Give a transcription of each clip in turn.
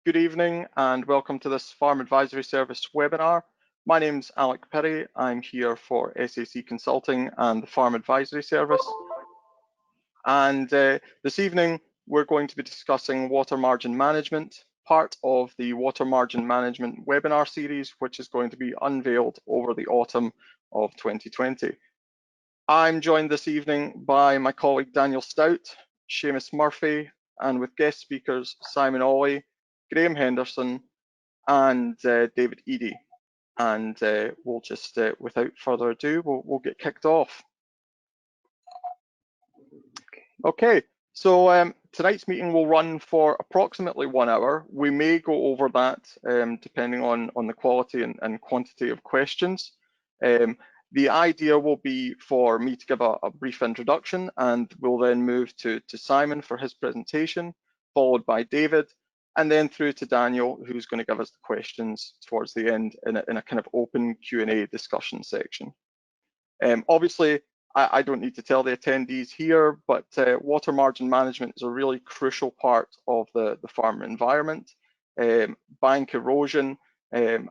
Good evening and welcome to this Farm Advisory Service webinar. My name's Alec Perry. I'm here for SAC Consulting and the Farm Advisory Service. And this evening, we're going to be discussing water margin management, part of the water margin management webinar series, which is going to be unveiled over the autumn of 2020. I'm joined this evening by my colleague Daniel Stout, Seamus Murphy, and with guest speakers Simon Olley, Graeme Henderson, and David Eadie. And we'll just, without further ado, we'll get kicked off. Okay, so tonight's meeting will run for approximately 1 hour. We may go over that depending on the quality and quantity of questions. The idea will be for me to give a brief introduction, and we'll then move to Simon for his presentation, followed by David, and then through to Daniel, who's going to give us the questions towards the end in a kind of open Q&A discussion section. Obviously, I don't need to tell the attendees here, but water margin management is a really crucial part of the farm environment. Bank erosion and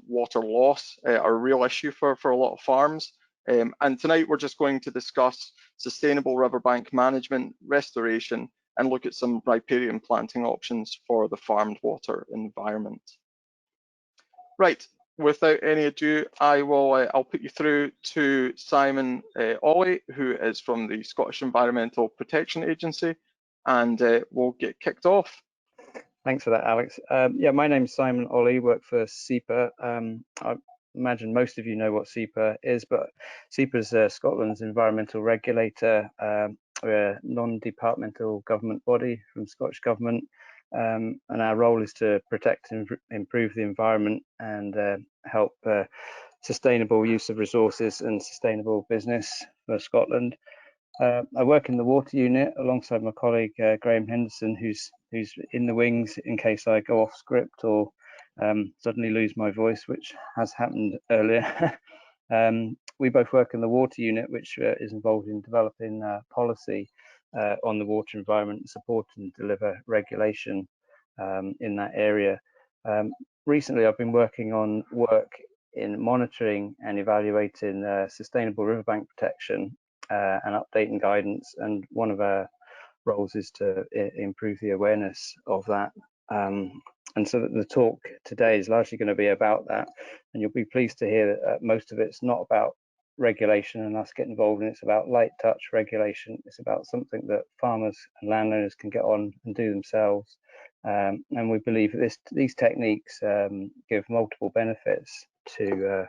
water loss are a real issue for a lot of farms. And tonight we're just going to discuss sustainable riverbank management, restoration, and look at some riparian planting options for the farmed water environment. Right, without any ado, I'll put you through to Simon Olley, who is from the Scottish Environmental Protection Agency, and we'll get kicked off. Thanks for that, Alex. Yeah, my name's Simon Olley, work for SEPA. I imagine most of you know what SEPA is, but SEPA is Scotland's environmental regulator. We're a non-departmental government body from Scottish Government, and our role is to protect and improve the environment and help sustainable use of resources and sustainable business for Scotland. I work in the water unit alongside my colleague Graeme Henderson, who's in the wings in case I go off script or suddenly lose my voice, which has happened earlier. We both work in the water unit, which is involved in developing policy on the water environment and support and deliver regulation in that area. Recently, I've been working on work in monitoring and evaluating sustainable riverbank protection and updating guidance, and one of our roles is to improve the awareness of that. And so the talk today is largely going to be about that, and you'll be pleased to hear that most of it's not about regulation and us getting involved in. It's about light touch regulation. It's about something that farmers and landowners can get on and do themselves. And we believe that these techniques give multiple benefits to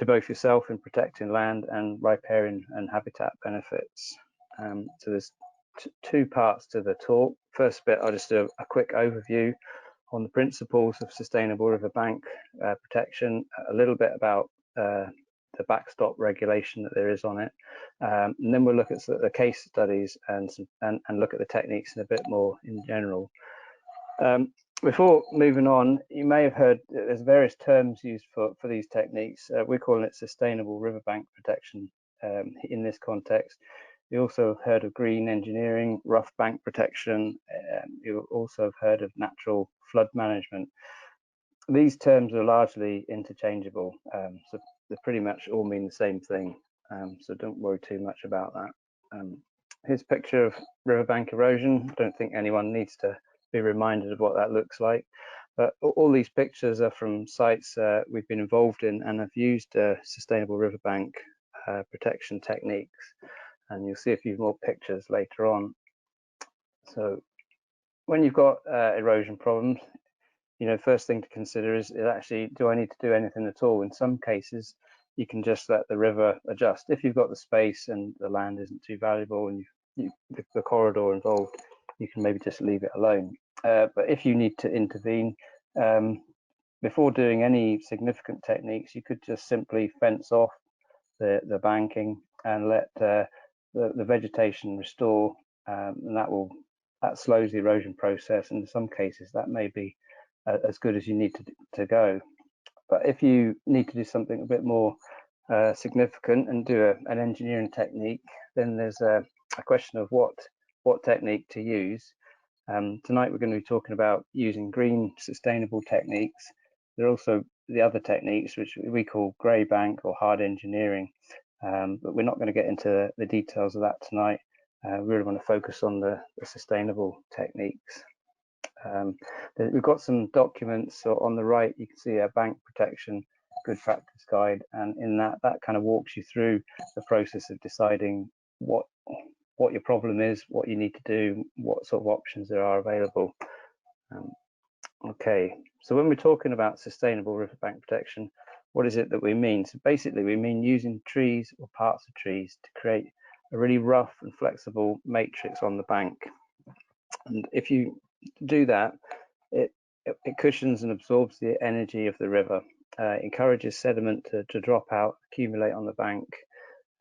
both yourself in protecting land and riparian and habitat benefits. So there's two parts to the talk. First bit, I'll just do a quick overview on the principles of sustainable riverbank protection, a little bit about the backstop regulation that there is on it, and then we'll look at the case studies and look at the techniques in a bit more in general. Before moving on, you may have heard there's various terms used for these techniques. We're calling it sustainable riverbank protection in this context. You also have heard of green engineering, rough bank protection. You also have heard of natural flood management. These terms are largely interchangeable, so they pretty much all mean the same thing. So don't worry too much about that. Here's a picture of riverbank erosion. I don't think anyone needs to be reminded of what that looks like. But all these pictures are from sites we've been involved in and have used sustainable riverbank protection techniques. And you'll see a few more pictures later on. So when you've got erosion problems, first thing to consider is actually, do I need to do anything at all? In some cases, you can just let the river adjust. If you've got the space and the land isn't too valuable and the corridor involved, you can maybe just leave it alone. But if you need to intervene, before doing any significant techniques, you could just simply fence off the banking and let the vegetation restore, and that slows the erosion process. And in some cases, that may be as good as you need to go. But if you need to do something a bit more significant and do an engineering technique, then there's a question of what technique to use. Tonight we're going to be talking about using green sustainable techniques. There are also the other techniques which we call grey bank or hard engineering, but we're not going to get into the details of that tonight. We really want to focus on the sustainable techniques. We've got some documents. So on the right you can see a bank protection good practice guide, and in that kind of walks you through the process of deciding what your problem is, what you need to do, what sort of options there are available. Okay, so when we're talking about sustainable riverbank protection, what is it that we mean? So basically we mean using trees or parts of trees to create a really rough and flexible matrix on the bank. And if you do that, it cushions and absorbs the energy of the river, encourages sediment to drop out, accumulate on the bank.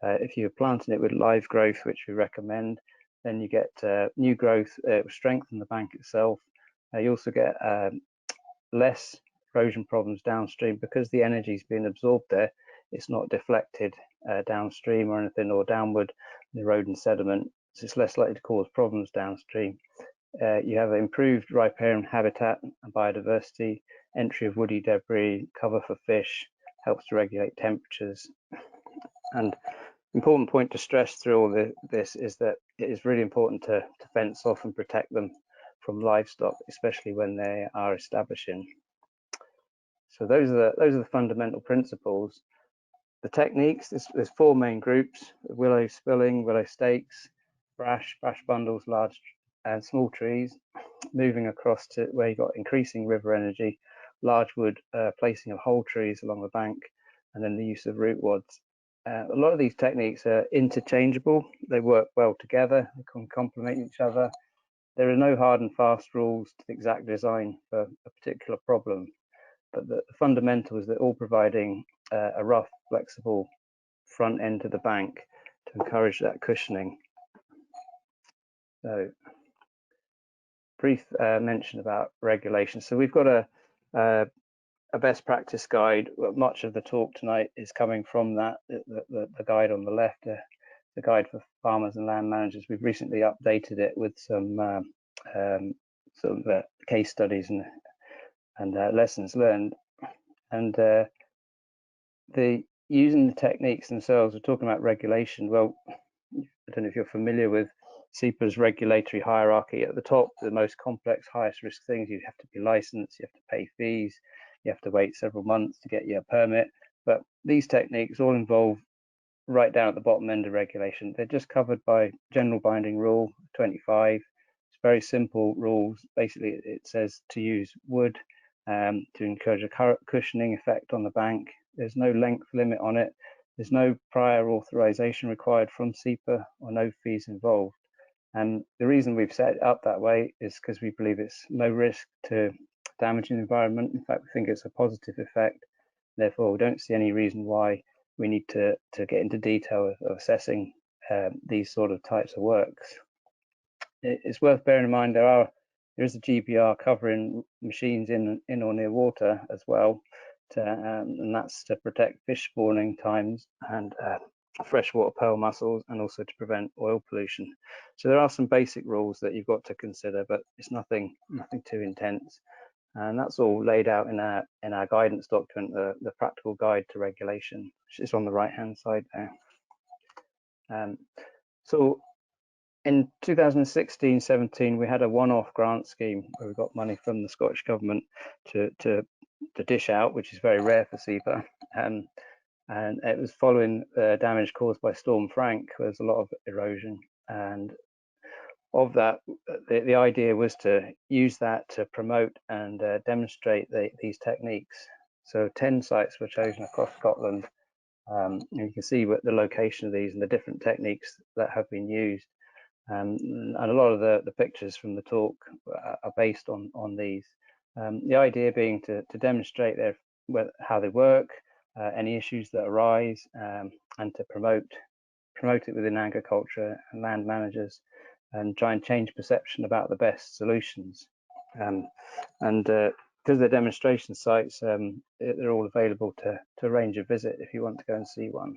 If you're planting it with live growth, which we recommend, then you get new growth, strengthen the bank itself. You also get less erosion problems downstream because the energy is being absorbed there. It's not deflected downstream or anything, or downward, the eroding sediment. So it's less likely to cause problems downstream. You have improved riparian habitat and biodiversity, entry of woody debris, cover for fish, helps to regulate temperatures. And important point to stress through all this is that it is really important to fence off and protect them from livestock, especially when they are establishing. So those are the fundamental principles. The techniques, there's four main groups: willow spilling, willow stakes, brash bundles, large and small trees, moving across to where you got increasing river energy, large wood, placing of whole trees along the bank, and then the use of root wads. A lot of these techniques are interchangeable. They work well together, they can complement each other. There are no hard and fast rules to the exact design for a particular problem, but the fundamental is that all providing a rough, flexible front end to the bank to encourage that cushioning. So, brief mention about regulation. So we've got a best practice guide. Much of the talk tonight is coming from that, the guide on the left, the guide for farmers and land managers. We've recently updated it with some sort of case studies and lessons learned. And using the techniques themselves, we're talking about regulation. Well, I don't know if you're familiar with SEPA's regulatory hierarchy. At the top, the most complex, highest risk things, you have to be licensed, you have to pay fees, you have to wait several months to get your permit. But these techniques all involve right down at the bottom end of regulation. They're just covered by General Binding Rule 25. It's very simple rules. Basically, it says to use wood to encourage a cushioning effect on the bank. There's no length limit on it. There's no prior authorization required from SEPA or no fees involved. And the reason we've set it up that way is because we believe it's low risk to damaging the environment. In fact, we think it's a positive effect. Therefore, we don't see any reason why we need to get into detail of assessing these sort of types of works. It's worth bearing in mind there is a GBR covering machines in or near water as well, and that's to protect fish spawning times and freshwater pearl mussels, and also to prevent oil pollution. So there are some basic rules that you've got to consider, but it's nothing too intense. And that's all laid out in our guidance document, the practical guide to regulation, which is on the right hand side there. So in 2016-17, we had a one-off grant scheme where we got money from the Scottish Government to dish out, which is very rare for SEPA. And it was following damage caused by Storm Frank. There's a lot of erosion, and of that, the idea was to use that to promote and demonstrate these techniques. So 10 sites were chosen across Scotland. And you can see what the location of these and the different techniques that have been used. And a lot of the pictures from the talk are based on these. The idea being to demonstrate how they work, any issues that arise, and to promote it within agriculture and land managers, and try and change perception about the best solutions. Because they're demonstration sites, they're all available to arrange a visit if you want to go and see one.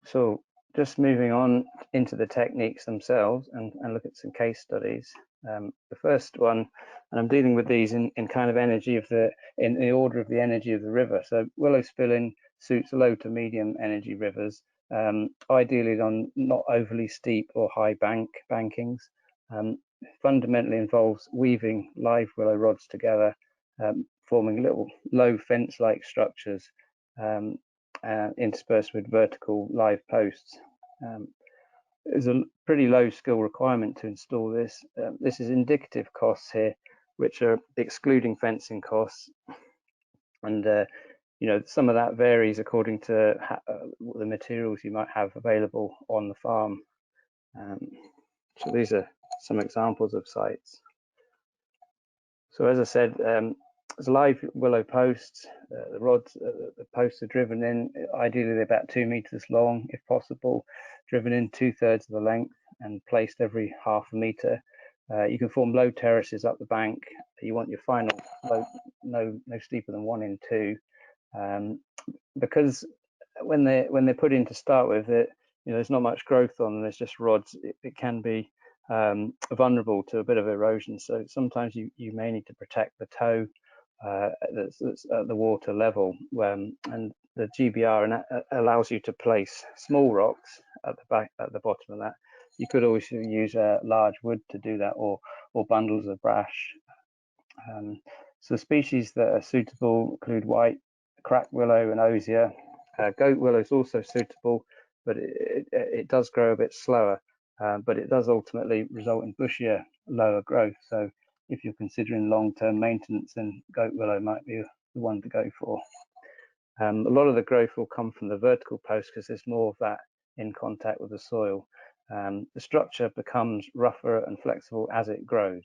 So just moving on into the techniques themselves and look at some case studies. The first one, and I'm dealing with these in kind of energy of in the order of the energy of the river. So willow spilling suits low to medium energy rivers, ideally on not overly steep or high bankings. Fundamentally involves weaving live willow rods together, forming little low fence-like structures interspersed with vertical live posts. There's a pretty low skill requirement to install this. This is indicative costs here, which are excluding fencing costs, and you know, some of that varies according to the materials you might have available on the farm. So these are some examples of sites. So as I said, there's live willow posts. The rods, the posts are driven in. Ideally, they're about 2 meters long, if possible, driven in 2/3 of the length and placed every ½ meter. You can form low terraces up the bank. You want your final low, no steeper than 1 in 2, because when they're put in to start with, you know, there's not much growth on them. There's just rods. It can be vulnerable to a bit of erosion, so sometimes you may need to protect the toe that's at the water level, and the GBR allows you to place small rocks at the bottom of that. You could also use large wood to do that, or bundles of brash. So species that are suitable include white crack willow and osier. Goat willow is also suitable, but it does grow a bit slower. But it does ultimately result in bushier, lower growth. So if you're considering long-term maintenance, then goat willow might be the one to go for. A lot of the growth will come from the vertical post because there's more of that in contact with the soil. The structure becomes rougher and flexible as it grows.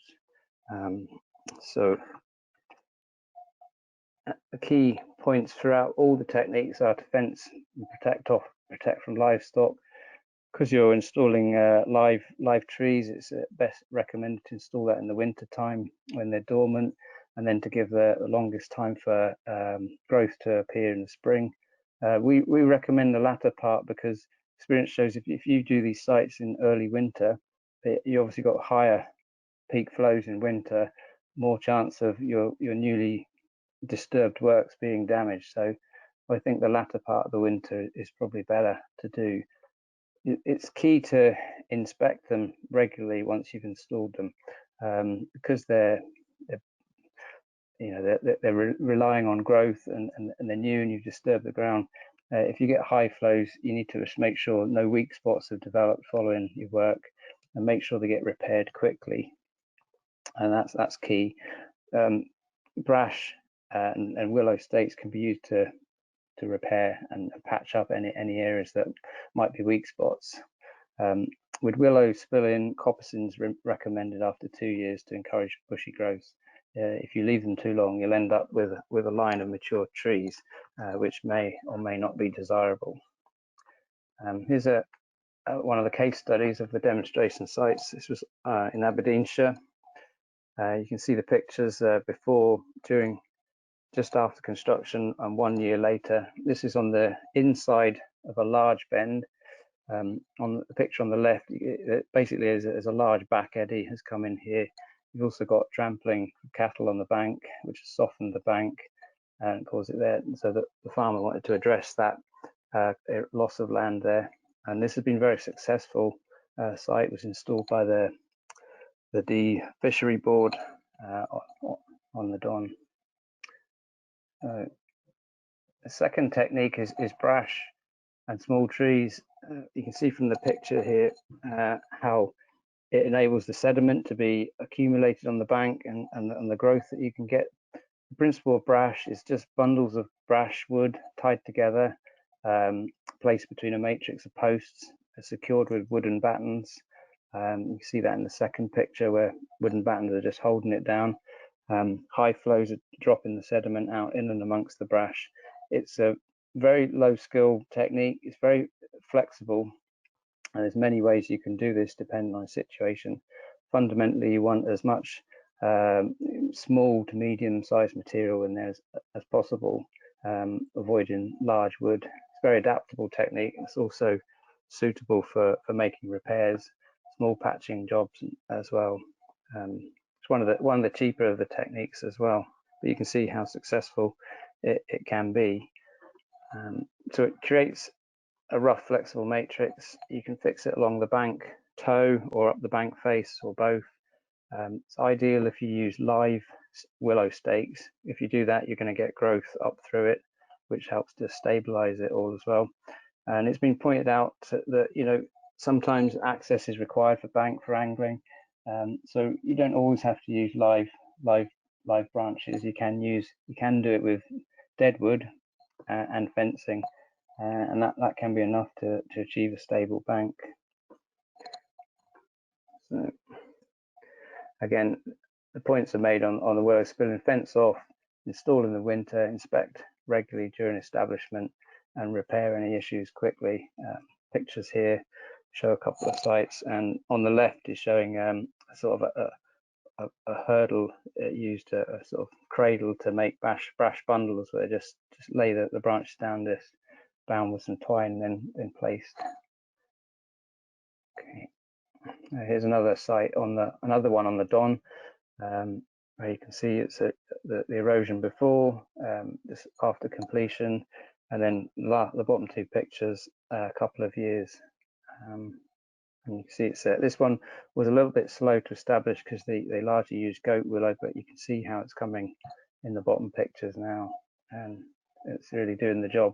So the key points throughout all the techniques are to fence and protect from livestock. Because you're installing live trees, it's best recommended to install that in the winter time when they're dormant, and then to give the longest time for growth to appear in the spring. We recommend the latter part because experience shows if you do these sites in early winter, you obviously got higher peak flows in winter, more chance of your newly disturbed works being damaged. So I think the latter part of the winter is probably better to do. It's key to inspect them regularly once you've installed them, because they're relying on growth and they're new and you've disturbed the ground. If you get high flows, you need to just make sure no weak spots have developed following your work, and make sure they get repaired quickly. And that's key. Brash and willow stakes can be used to repair and patch up any areas that might be weak spots. With willow spill-in, coppicing's recommended after 2 years to encourage bushy growth. If you leave them too long, you'll end up with a line of mature trees, which may or may not be desirable. Here's one of the case studies of the demonstration sites. This was in Aberdeenshire. You can see the pictures before, during, just after construction, and 1 year later. This is on the inside of a large bend. On the picture on the left, basically there's a large back eddy has come in here. You've also got trampling cattle on the bank, which has softened the bank and caused it there. So that the farmer wanted to address that loss of land there. And this has been very successful. Site was installed by the Dee Fishery Board on the Don. The second technique is brash and small trees. You can see from the picture here how it enables the sediment to be accumulated on the bank and the growth that you can get. The principle of brash is just bundles of brash wood tied together, placed between a matrix of posts, secured with wooden battens. You can see that in the second picture where wooden battens are just holding it down. High flows are dropping the sediment out in and amongst the brash. It's a very low skill technique. It's very flexible, and there's many ways you can do this depending on the situation. Fundamentally, you want as much small to medium sized material in there as possible, avoiding large wood. It's a very adaptable technique. It's also suitable for making repairs, small patching jobs as well. It's one of the cheaper of the techniques as well, but you can see how successful it can be. So it creates a rough flexible matrix. You can fix it along the bank toe or up the bank face or both. It's ideal if you use live willow stakes. If you do that, you're going to get growth up through it, which helps to stabilize it all as well. And it's been pointed out that, you know, sometimes access is required for bank for angling. So you don't always have to use live branches. You can do it with dead wood and fencing, and that can be enough to achieve a stable bank. So again, the points are made on the willow spilling. Fence off, install in the winter, inspect regularly during establishment, and repair any issues quickly. Pictures here show a couple of sites, and on the left is showing sort of a hurdle used a sort of cradle to make brash bundles, where just lay the branches down this, bound with some twine, and then placed. Okay, here's another site another one on the Don, where you can see it's the erosion before, just after completion, and then the bottom two pictures a couple of years. And you can see it's this one was a little bit slow to establish because they largely use goat willow, but you can see how it's coming in the bottom pictures now, and it's really doing the job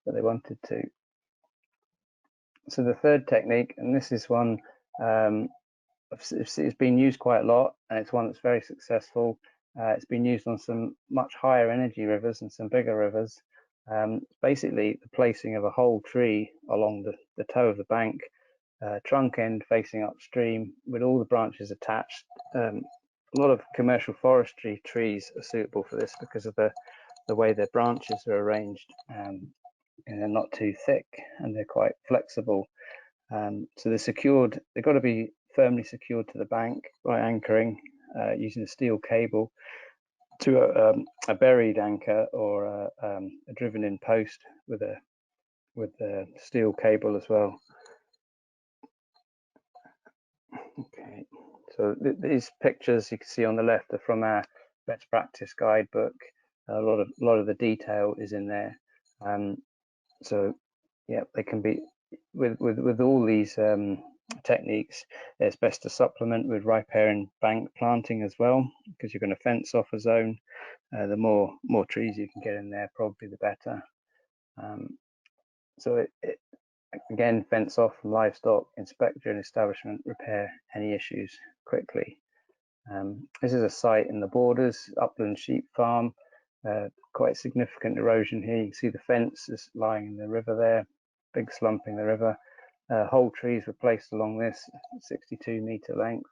that they wanted to. So the third technique, and this is one it's been used quite a lot, and it's one that's very successful. It's been used on some much higher energy rivers and some bigger rivers. Basically the placing of a whole tree along the toe of the bank, trunk end facing upstream with all the branches attached. A lot of commercial forestry trees are suitable for this because of the way their branches are arranged, and they're not too thick and they're quite flexible. So they've got to be firmly secured to the bank by anchoring using a steel cable to a buried anchor or a driven in post with a steel cable as well. Okay, so these pictures you can see on the left are from our best practice guidebook. A lot of the detail is in there. So yeah, they can be with all these techniques. It's best to supplement with riparian bank planting as well, because you're going to fence off a zone. The more trees you can get in there, probably the better. So again, fence off from livestock, inspect during establishment, repair any issues quickly. This is a site in the borders, upland sheep farm. Quite significant erosion here. You can see the fence is lying in the river there, big slump in the river. Whole trees were placed along this 62-meter length.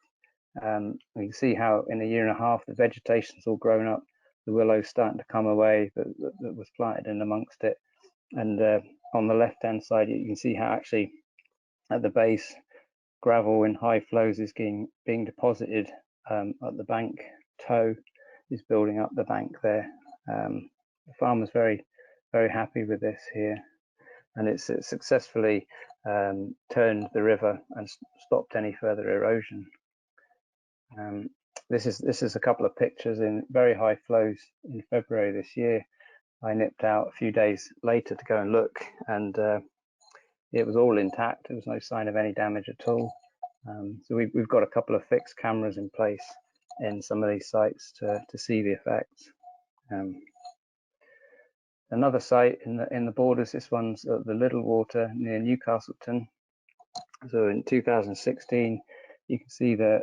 You can see how in a year and a half the vegetation's all grown up. The willow's starting to come away that was planted in amongst it. And on the left-hand side, you can see how actually at the base, gravel in high flows is being deposited at the bank toe, is building up the bank there. The farmer's very, very happy with this here, and it's successfully turned the river and stopped any further erosion. This is a couple of pictures in very high flows in February this year. I nipped out a few days later to go and look, and it was all intact. There was no sign of any damage at all. So we've got a couple of fixed cameras in place in some of these sites to see the effects. Another site in the borders, this one's at the Little Water near Newcastleton. So in 2016, you can see the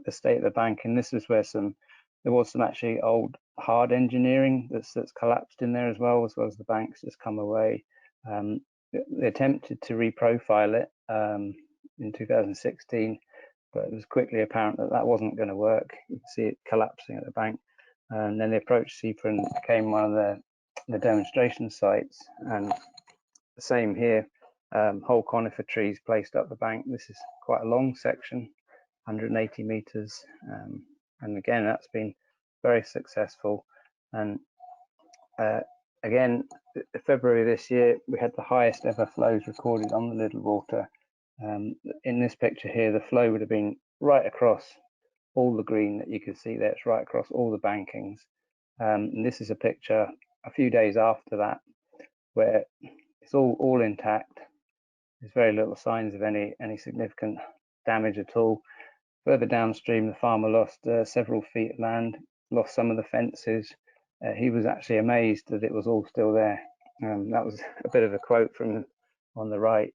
state of the bank, and this is where there was some actually old hard engineering that's collapsed in there as well as the banks just come away. They attempted to reprofile it in 2016, but it was quickly apparent that wasn't going to work. You can see it collapsing at the bank, and then they approached SEPA and became one of the demonstration sites. And the same here, whole conifer trees placed up the bank. This is quite a long section, 180 meters, and again that's been very successful. And again, February this year, we had the highest ever flows recorded on the Little Water. In this picture here, the flow would have been right across all the green that you can see there. It's right across all the bankings. And this is a picture a few days after that, where it's all intact. There's very little signs of any significant damage at all. Further downstream, the farmer lost several feet of land, lost some of the fences. He was actually amazed that it was all still there. That was a bit of a quote from on the right.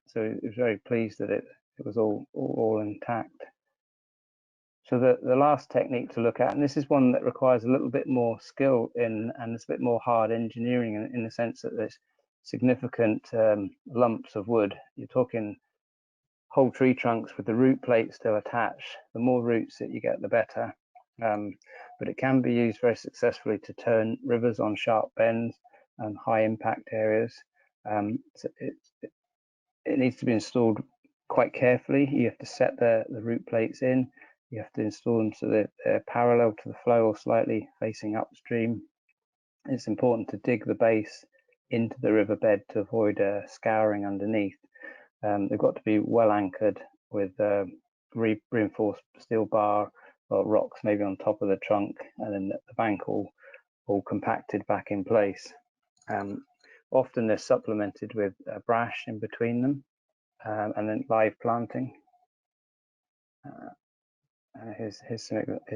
So he was very pleased that it was all intact. So the last technique to look at, and this is one that requires a little bit more skill and it's a bit more hard engineering in the sense that there's significant lumps of wood. You're talking whole tree trunks with the root plate still attached. The more roots that you get, the better. But it can be used very successfully to turn rivers on sharp bends and high impact areas. So it needs to be installed quite carefully. You have to set the root plates in. You have to install them so that they're parallel to the flow or slightly facing upstream. It's important to dig the base into the riverbed to avoid scouring underneath. They've got to be well anchored with reinforced steel bar or rocks maybe on top of the trunk, and then the bank all compacted back in place. Often they're supplemented with brash in between them, and then live planting. Here's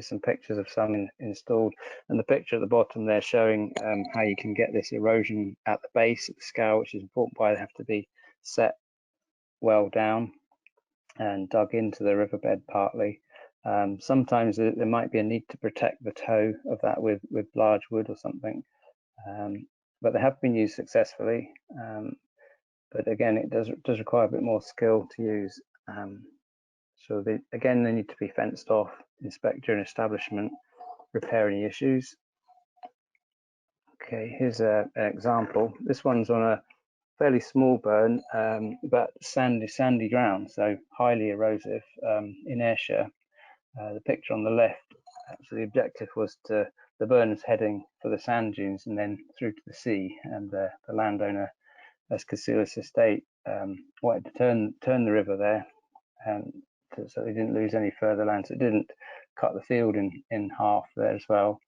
some pictures of some installed, and the picture at the bottom there showing how you can get this erosion at the base of the scour, which is important. Why they have to be set well down and dug into the riverbed partly. Sometimes there might be a need to protect the toe of that with large wood or something, but they have been used successfully. But again, it does require a bit more skill to use. So they need to be fenced off, inspect during establishment, repair any issues. Okay, here's an example. This one's on a fairly small burn, but sandy ground, so highly erosive in Ayrshire. The picture on the left, so the objective was the burn was heading for the sand dunes and then through to the sea, and the landowner, as Casillas Estate, wanted to turn the river there, so they didn't lose any further land, so it didn't cut the field in half there as well.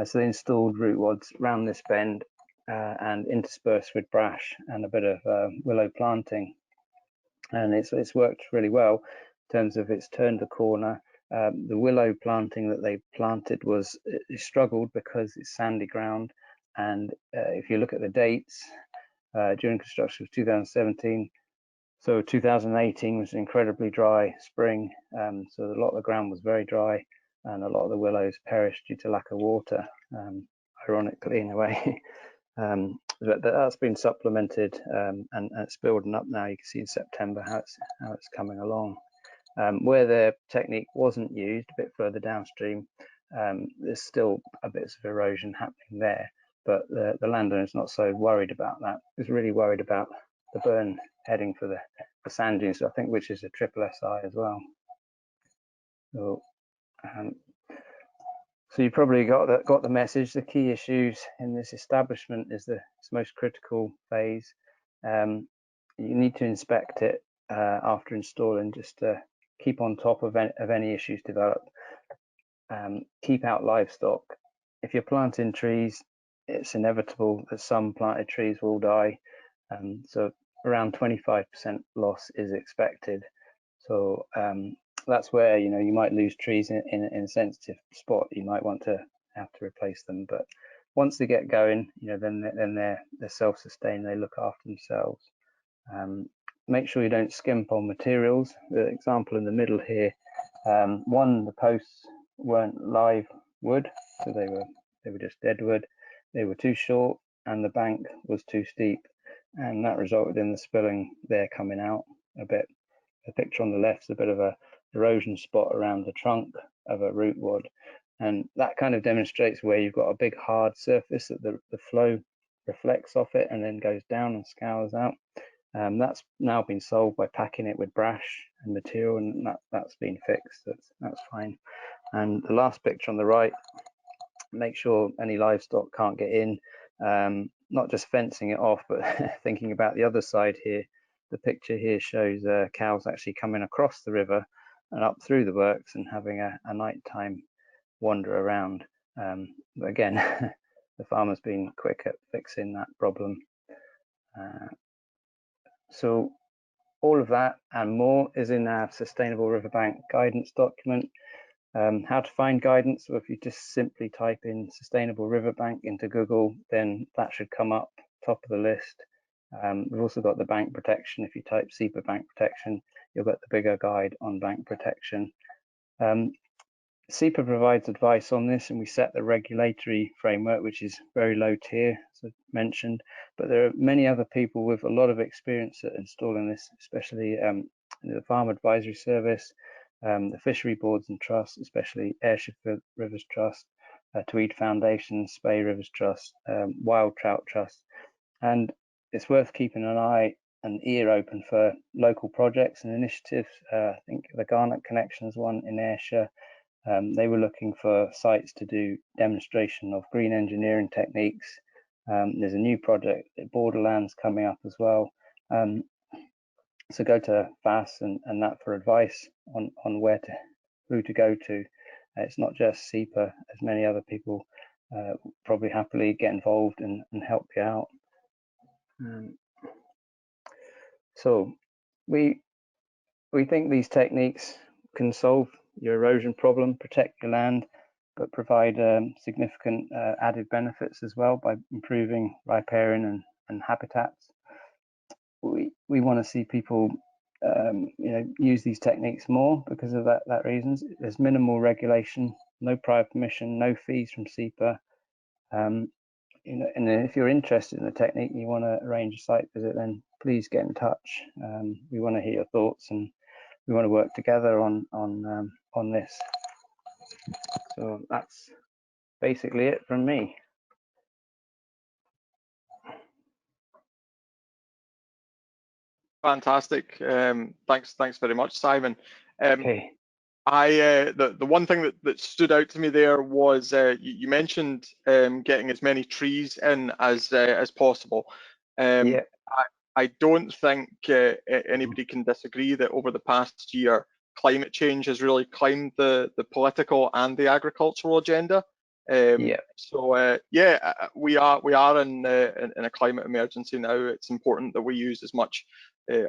So they installed root wads around this bend and interspersed with brash and a bit of willow planting, and it's worked really well in terms of it's turned the corner. The willow planting that they planted it struggled because it's sandy ground, and if you look at the dates, during construction was 2017, so 2018 was an incredibly dry spring, so a lot of the ground was very dry and a lot of the willows perished due to lack of water, ironically in a way. But that's been supplemented, and it's building up now. You can see in September how it's coming along. Where the technique wasn't used, a bit further downstream, there's still a bit of erosion happening there, but the landowner's not so worried about that. He's really worried about the burn heading for the sand dunes, I think, which is a triple SI as well. So you probably got the message. The key issues in this establishment is its most critical phase. You need to inspect it after installing, just to keep on top of any issues developed. Keep out livestock. If you're planting trees, it's inevitable that some planted trees will die. So around 25% loss is expected. So that's where you might lose trees in a sensitive spot. You might want to have to replace them, but once they get going, then they're self-sustained. They look after themselves. Make sure you don't skimp on materials. The example in the middle here, the posts weren't live wood, so they were just dead wood. They were too short, and the bank was too steep, and that resulted in the spilling there coming out a bit. The picture on the left is a bit of a erosion spot around the trunk of a root wad, and that kind of demonstrates where you've got a big hard surface that the flow reflects off it and then goes down and scours out. That's now been solved by packing it with brash and material, and that's been fixed. That's fine. And the last picture on the right, make sure any livestock can't get in. not just fencing it off, but thinking about the other side here. The picture here shows cows actually coming across the river and up through the works and having a nighttime wander around. But again, the farmer's been quick at fixing that problem. So all of that and more is in our Sustainable Riverbank guidance document. How to find guidance? Well, if you just simply type in Sustainable Riverbank into Google, then that should come up top of the list. We've also got the bank protection. If you type SEPA bank protection, you'll get the bigger guide on bank protection. SEPA provides advice on this, and we set the regulatory framework, which is very low tier, as I mentioned, but there are many other people with a lot of experience at installing this, especially the Farm Advisory Service, the Fishery Boards and Trusts, especially Ayrshire Rivers Trust, Tweed Foundation, Spey Rivers Trust, Wild Trout Trust, and it's worth keeping an eye and ear open for local projects and initiatives. I think the Garnet Connections one in Ayrshire, they were looking for sites to do demonstration of green engineering techniques. There's a new project at Borderlands coming up as well. So go to FAS and that for advice on who to go to. It's not just SEPA, as many other people probably happily get involved and help you out. So we think these techniques can solve your erosion problem, protect your land, but provide significant added benefits as well by improving riparian and habitats. We want to see people use these techniques more because of that reasons. There's minimal regulation, no prior permission, no fees from SEPA. And if you're interested in the technique and you want to arrange a site visit, then please get in touch. We want to hear your thoughts and we want to work together on this. So that's basically it from me. Fantastic. Thanks very much, Simon. Okay. The one thing that stood out to me there was you mentioned getting as many trees in as possible. Yeah. I don't think anybody can disagree that over the past year, climate change has really climbed the political and the agricultural agenda. So we are in a climate emergency now. It's important that we use as much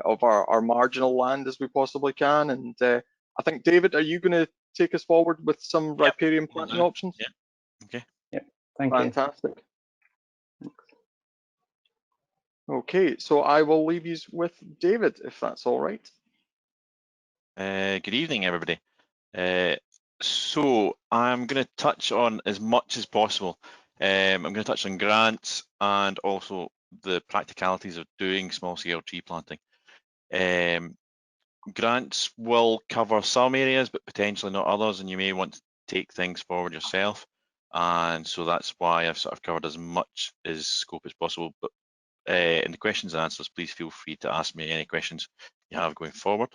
of our marginal land as we possibly can. And I think, David, are you going to take us forward with some riparian planting options? Yeah. Okay. Yep. Thank you. Fantastic. Okay, so I will leave you with David, if that's all right. Good evening, everybody. So I'm going to touch on as much as possible. I'm going to touch on grants and also the practicalities of doing small-scale tree planting. Grants will cover some areas, but potentially not others, and you may want to take things forward yourself. And so that's why I've sort of covered as much as scope as possible. But in the questions and answers, please feel free to ask me any questions you have going forward.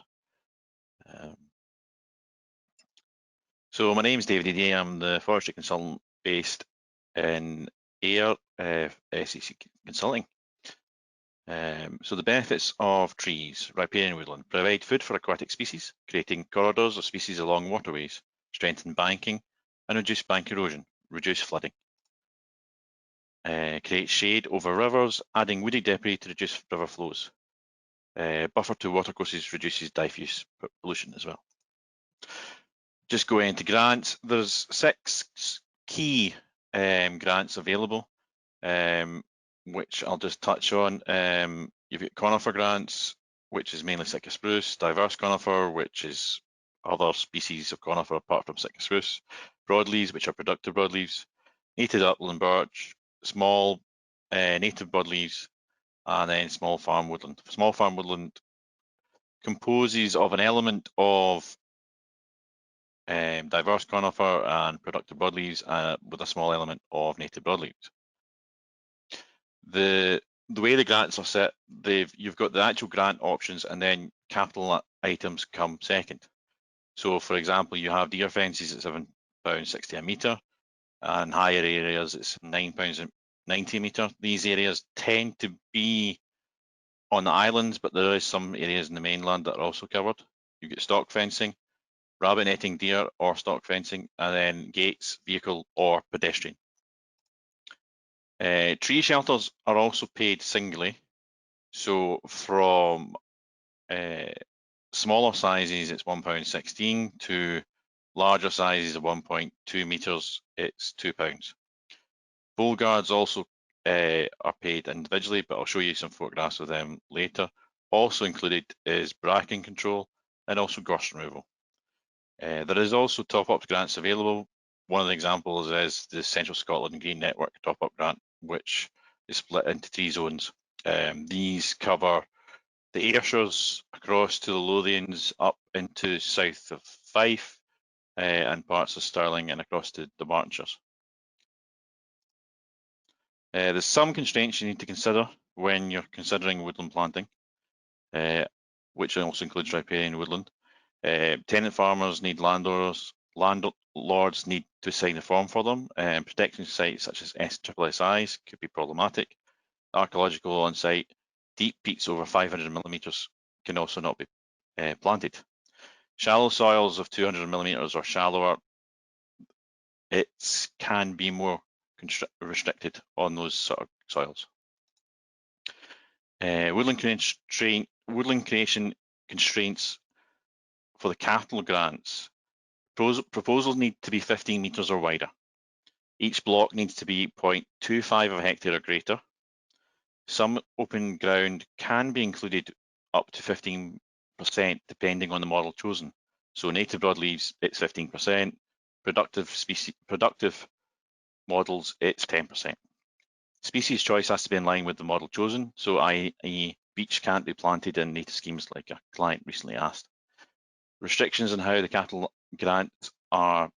So my name is David Eadie. I'm the forestry consultant based in Ayr, SEC Consulting. So the benefits of trees, riparian woodland, provide food for aquatic species, creating corridors of species along waterways, strengthen banking and reduce bank erosion, reduce flooding. Create shade over rivers, adding woody debris to reduce river flows. Buffer to watercourses reduces diffuse pollution as well. Just going into grants, there's 6 key grants available, which I'll just touch on. You've got conifer grants, which is mainly Sitka spruce, diverse conifer, which is other species of conifer apart from Sitka spruce, broadleaves, which are productive broadleaves, native upland birch, small native broadleaves, and then small farm woodland. Small farm woodland composes of an element of diverse conifer and productive broadleaves with a small element of native broadleaves. The way the grants are set, you've got the actual grant options and then capital items come second. So for example, you have deer fences at £7.60 a metre, and higher areas it's £9.90 90 metre. These areas tend to be on the islands, but there is some areas in the mainland that are also covered. You get stock fencing, rabbit netting, deer or stock fencing, and then gates, vehicle or pedestrian. Tree shelters are also paid singly. So from smaller sizes, it's £1.16 to larger sizes of 1.2 metres, it's £2. Bull guards also are paid individually, but I'll show you some photographs of them later. Also included is bracken control and also gorse removal. There is also top-up grants available. One of the examples is the Central Scotland Green Network top-up grant, which is split into 3 zones. These cover the Ayrshires across to the Lothians up into south of Fife and parts of Stirling and across to the Bartonshires. There's some constraints you need to consider when you're considering woodland planting, which also includes riparian woodland. Tenant farmers need landlords need to sign a form for them, and protection sites such as SSSIs could be problematic. Archaeological on site, deep peats over 500 millimetres can also not be planted. Shallow soils of 200 millimetres or shallower, it can be more restricted on those sort of soils. Woodland creation constraints for the capital grants. Proposals need to be 15 metres or wider. Each block needs to be 0.25 of a hectare or greater. Some open ground can be included up to 15% depending on the model chosen. So native broadleaves, it's 15%. Productive models, it's 10%. Species choice has to be in line with the model chosen. So i.e. beech can't be planted in native schemes like a client recently asked. Restrictions on how the capital grants are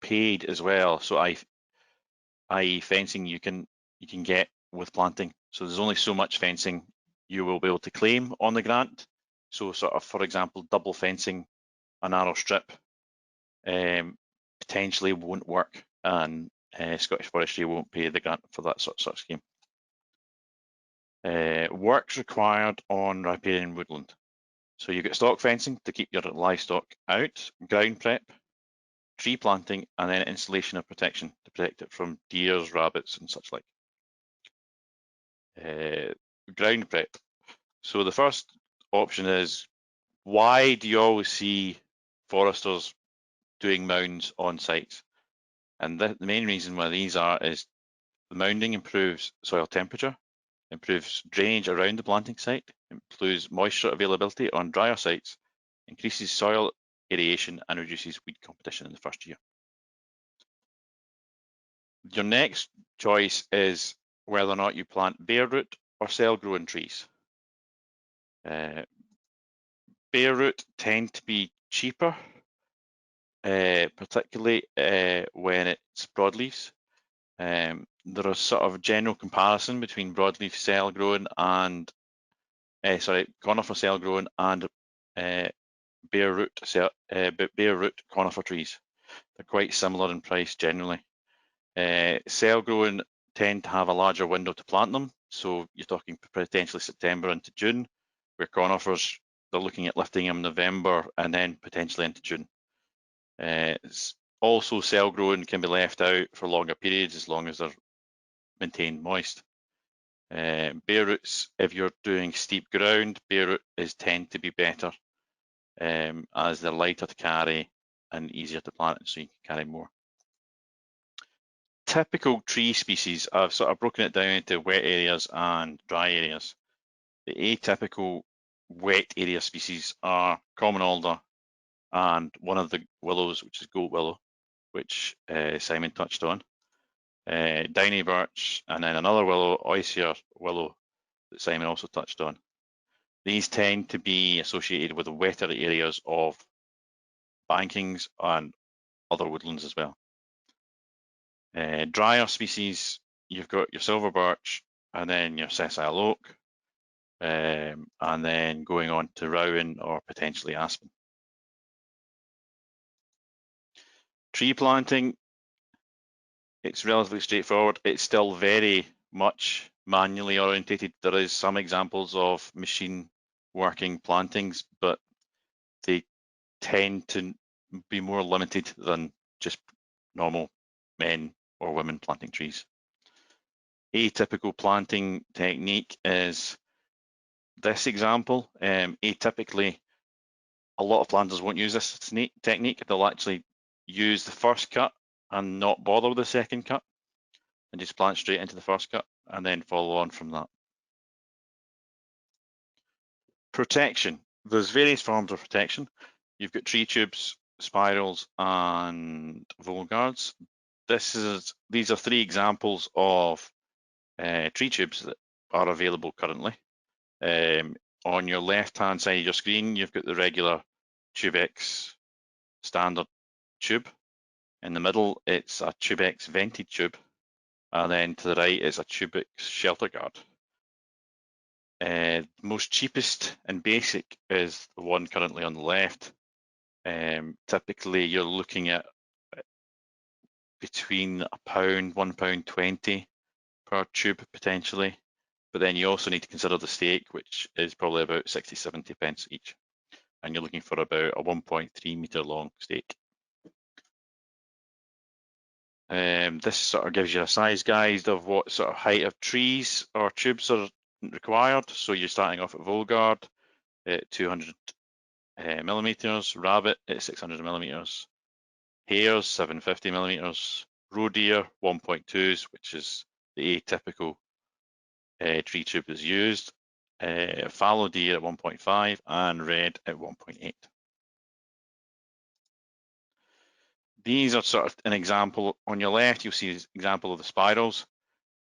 paid as well. So i.e. fencing you can get with planting. So there's only so much fencing you will be able to claim on the grant. So sort of, for example, double fencing a narrow strip potentially won't work, and Scottish Forestry won't pay the grant for that sort of scheme. Works required on riparian woodland. So you get stock fencing to keep your livestock out, ground prep, tree planting, and then installation of protection to protect it from deers, rabbits, and such like. Ground prep. So the first option is, why do you always see foresters doing mounds on sites? And the main reason why these are is the mounding improves soil temperature, improves drainage around the planting site, improves moisture availability on drier sites, increases soil aeration, and reduces weed competition in the first year. Your next choice is whether or not you plant bare root or cell-grown trees. Bare root tend to be cheaper, particularly when it's broadleaves. There is sort of a general comparison between broadleaf cell-grown and conifer cell-grown and bare root conifer trees. They're quite similar in price generally. Cell-grown tend to have a larger window to plant them, so you're talking potentially September into June, where conifers, they're looking at lifting them in November and then potentially into June. Also, cell-grown can be left out for longer periods as long as they're maintained moist. Bare roots, if you're doing steep ground, bare root tend to be better as they're lighter to carry and easier to plant, so you can carry more. Typical tree species, I've sort of broken it down into wet areas and dry areas. The atypical wet area species are common alder and one of the willows, which is goat willow, which Simon touched on, downy birch, and then another willow, osier willow, that Simon also touched on. These tend to be associated with the wetter areas of bankings and other woodlands as well. Drier species, you've got your silver birch and then your sessile oak, and then going on to rowan or potentially aspen. Tree planting, it's relatively straightforward. It's still very much manually orientated. There is some examples of machine working plantings, but they tend to be more limited than just normal men or women planting trees. Atypical planting technique is this example. Atypically, a lot of planters won't use this technique. They'll actually use the first cut and not bother with the second cut and just plant straight into the first cut and then follow on from that. Protection. There's various forms of protection. You've got tree tubes, spirals, and vole guards. These are three examples of tree tubes that are available currently. On your left-hand side of your screen, you've got the regular TubeX standard tube. In the middle, it's a TubeX vented tube. And then to the right is a TubeX shelter guard. Most cheapest and basic is the one currently on the left. Typically, you're looking at between £1, £1.20 per tube potentially. But then you also need to consider the stake, which is probably about 60-70 pence each. And you're looking for about a 1.3 metre long stake. This sort of gives you a size guide of what sort of height of trees or tubes are required. So you're starting off at vole guard at 200 millimeters, rabbit at 600 millimeters, hares 750 millimeters, roe deer 1.2s, which is the atypical tree tube is used, fallow deer at 1.5 and red at 1.8. These are sort of an example. On your left, you'll see an example of the spirals.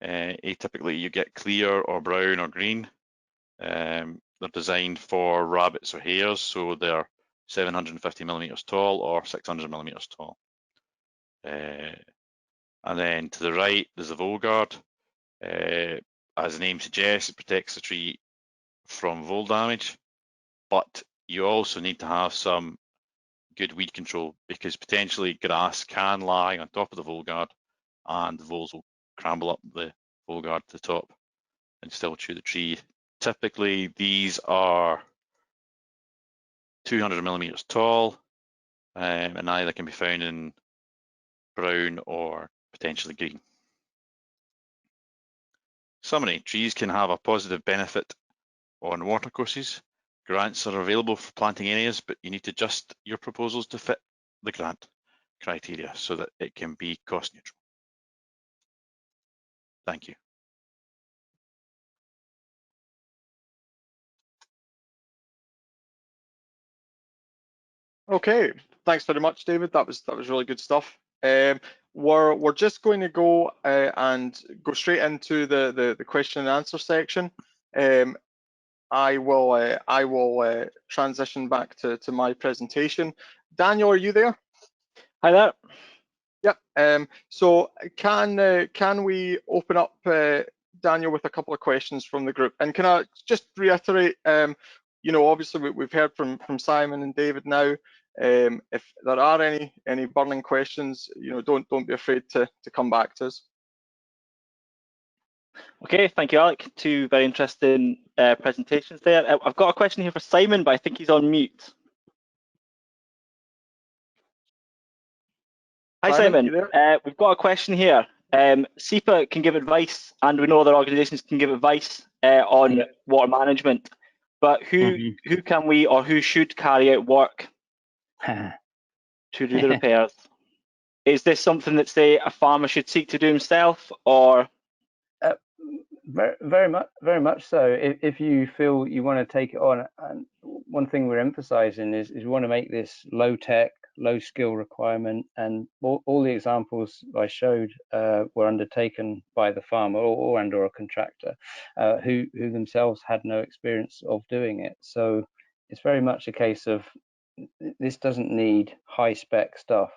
Atypically, you get clear or brown or green. They're designed for rabbits or hares, so they're 750 millimeters tall or 600 millimeters tall. And then to the right, there's the vole guard. As the name suggests, it protects the tree from vole damage, but you also need to have some good weed control because potentially grass can lie on top of the vole guard and the voles will cramble up the vole guard to the top and still chew the tree. Typically, these are 200 millimeters tall and either can be found in brown or potentially green. Summary: trees can have a positive benefit on watercourses. Grants are available for planting areas, but you need to adjust your proposals to fit the grant criteria so that it can be cost neutral. Thank you. Okay, thanks very much, David. That was really good stuff. We're just going to go and go straight into the question and answer section. I will transition back to my presentation. Daniel, are you there? Hi there. Yep. So can we open up Daniel with a couple of questions from the group? And can I just reiterate? You know, obviously we've heard from Simon and David now. If there are any burning questions, you know, don't be afraid to come back to us. Okay, thank you, Alec. Two very interesting presentations there. I've got a question here for Simon, but I think he's on mute. Hi, Simon. We've got a question here. SEPA can give advice, and we know other organisations can give advice on water management. But who can we or who should carry out work to do the repairs? Is this something that, say, a farmer should seek to do himself, or? Very much so. If you feel you want to take it on, and one thing we're emphasising is we want to make this low tech, low skill requirement, and all the examples I showed were undertaken by the farmer or a contractor who themselves had no experience of doing it. So it's very much a case of this doesn't need high spec stuff,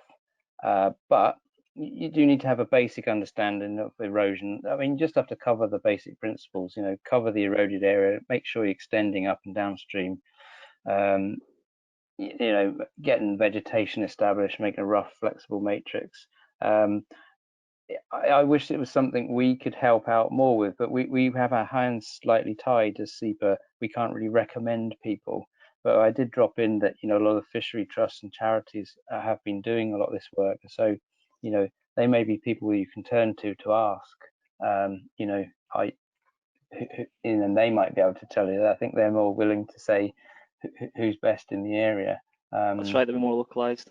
but you do need to have a basic understanding of erosion. I mean, you just have to cover the basic principles, you know, cover the eroded area, make sure you're extending up and downstream, you know, getting vegetation established, making a rough, flexible matrix. I wish it was something we could help out more with, but we have our hands slightly tied as SEPA. We can't really recommend people. But I did drop in that, you know, a lot of fishery trusts and charities have been doing a lot of this work. So, you know, they may be people you can turn to ask. You know, and they might be able to tell you that. I think they're more willing to say who's best in the area. That's right, they're more localized.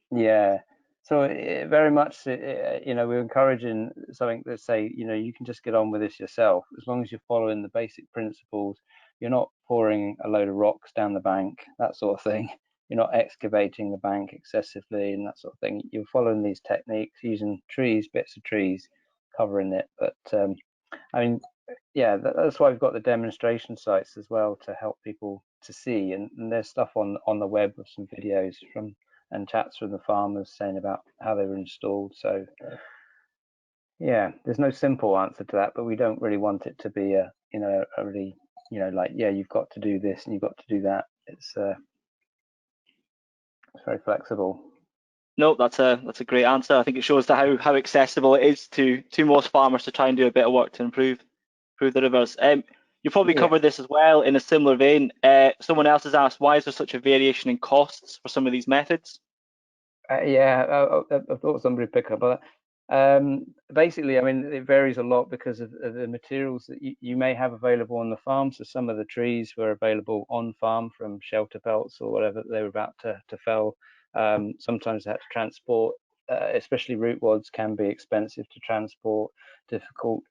Yeah. So very much, you know, we're encouraging something that say, you know, you can just get on with this yourself as long as you're following the basic principles. You're not pouring a load of rocks down the bank, that sort of thing. You're not excavating the bank excessively and that sort of thing. You're following these techniques, using trees, bits of trees, covering it. But I mean, yeah, that's why we've got the demonstration sites as well to help people to see. And there's stuff on the web with some videos from and chats from the farmers saying about how they were installed. So yeah, there's no simple answer to that, but we don't really want it to be a, you know, a really, you know, like, yeah, you've got to do this and you've got to do that. It's very flexible. No, that's a great answer. I think it shows that how accessible it is to most farmers to try and do a bit of work to improve the rivers. You probably covered this as well in a similar vein. Someone else has asked, why is there such a variation in costs for some of these methods? Yeah, I thought somebody would pick up on that. Basically, I mean, it varies a lot because of the materials that you may have available on the farm. So some of the trees were available on farm from shelter belts or whatever they were about to fell. Sometimes they had to transport, especially root wads can be expensive to transport, difficult.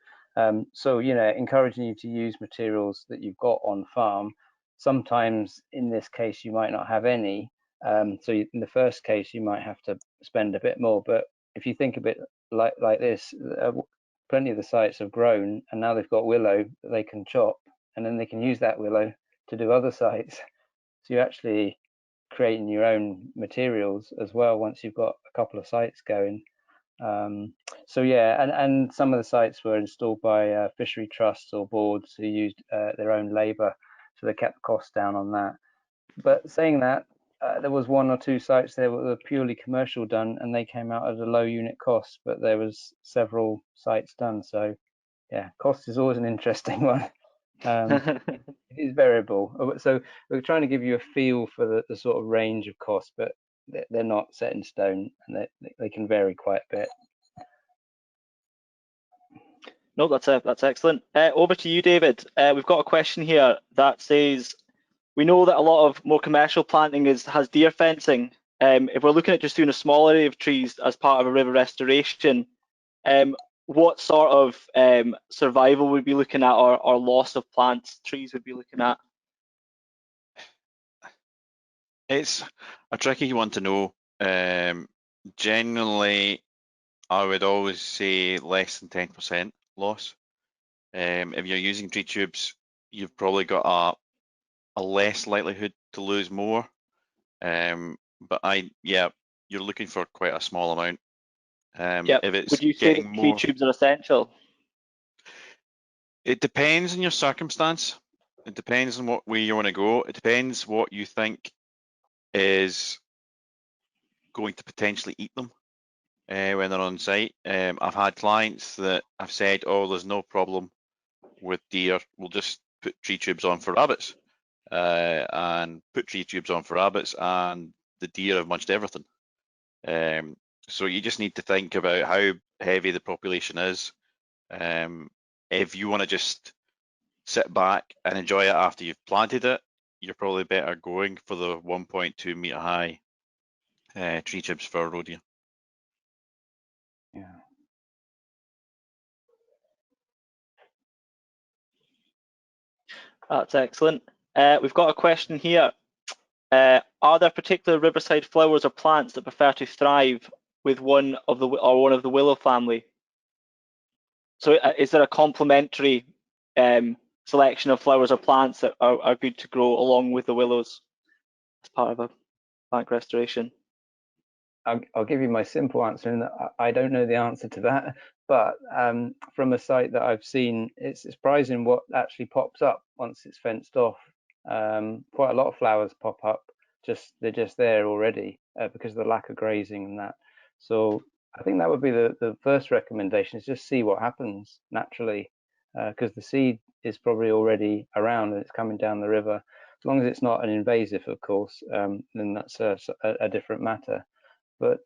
So, you know, encouraging you to use materials that you've got on farm. Sometimes in this case, you might not have any. So in the first case, you might have to spend a bit more. But if you think of it like this, plenty of the sites have grown and now they've got willow that they can chop, and then they can use that willow to do other sites. So you're actually creating your own materials as well once you've got a couple of sites going. So yeah, and some of the sites were installed by fishery trusts or boards who used their own labour, so they kept the costs down on that. But saying that, there was one or two sites there that were purely commercial done, and they came out at a low unit cost, but there was several sites done. So yeah, cost is always an interesting one. It is variable. So we're trying to give you a feel for the sort of range of costs, but they're not set in stone, and they can vary quite a bit. No, that's excellent. Over to you, David. We've got a question here that says, we know that a lot of more commercial planting has deer fencing. If we're looking at just doing a small area of trees as part of a river restoration, what sort of survival we'd be looking at, or loss of plants, trees we'd be looking at? It's a tricky one to know. Generally, I would always say less than 10% loss. If you're using tree tubes, you've probably got a less likelihood to lose more. But you're looking for quite a small amount. If it's would you say that tree tubes are essential? It depends on your circumstance. It depends on what way you want to go. It depends what you think is going to potentially eat them when they're on site. I've had clients that have said, oh, there's no problem with deer. We'll just put tree tubes on for rabbits and put tree tubes on for rabbits, and the deer have munched everything. So you just need to think about how heavy the population is. If you want to just sit back and enjoy it after you've planted it, you're probably better going for the 1.2 metre high tree tubes for roe deer. Yeah. That's excellent. We've got a question here. Are there particular riverside flowers or plants that prefer to thrive with one of the willow family? So is there a complementary selection of flowers or plants that are good to grow along with the willows as part of a bank restoration? I'll give you my simple answer, and I don't know the answer to that. But from a site that I've seen, it's surprising what actually pops up once it's fenced off. Quite a lot of flowers pop up. They're just there already because of the lack of grazing and that. So I think that would be the first recommendation, is just see what happens naturally, because the seed is probably already around and it's coming down the river. As long as it's not an invasive, of course, then that's a different matter. But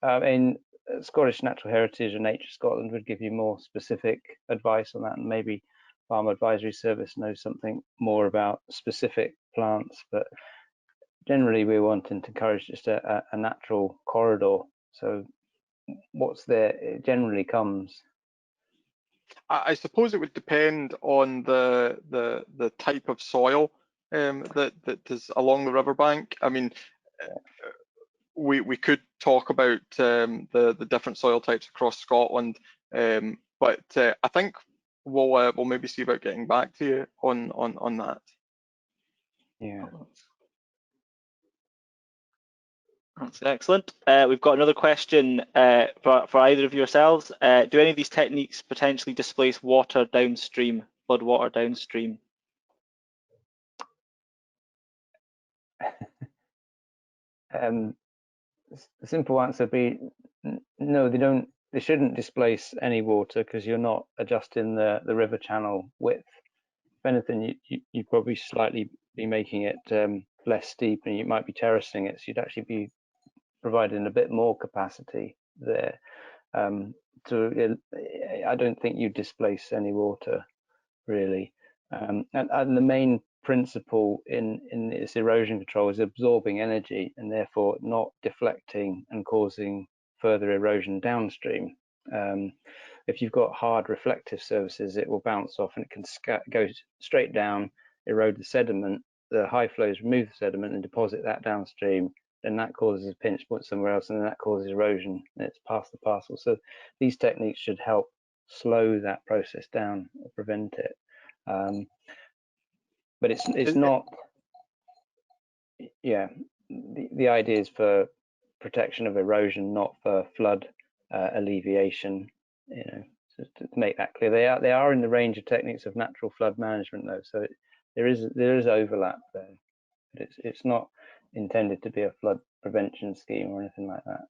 I mean, Scottish Natural Heritage and Nature Scotland would give you more specific advice on that, and maybe Farm Advisory Service knows something more about specific plants. But generally, we're wanting to encourage just a natural corridor. So what's there, it generally comes. I suppose it would depend on the type of soil that is along the riverbank. I mean, we could talk about the different soil types across Scotland, but I think we'll maybe see about getting back to you on that. Yeah. That's excellent. We've got another question for either of yourselves. Do any of these techniques potentially displace water downstream, flood water downstream? The simple answer would be no, they don't. They shouldn't displace any water, because you're not adjusting the river channel width. If anything, you probably slightly be making it less steep, and you might be terracing it, so you'd actually be providing a bit more capacity there. I don't think you displace any water really, and the main principle in this erosion control is absorbing energy and therefore not deflecting and causing further erosion downstream. If you've got hard reflective surfaces, it will bounce off and it can go straight down, erode the sediment. The high flows remove the sediment and deposit that downstream, and that causes a pinch point somewhere else, and then that causes erosion, and it's past the parcel. So these techniques should help slow that process down or prevent it. But it's not, yeah, the idea is for protection of erosion, not for flood alleviation, you know, so to make that clear. They are in the range of techniques of natural flood management though, so there is overlap there, but it's not intended to be a flood prevention scheme or anything like that.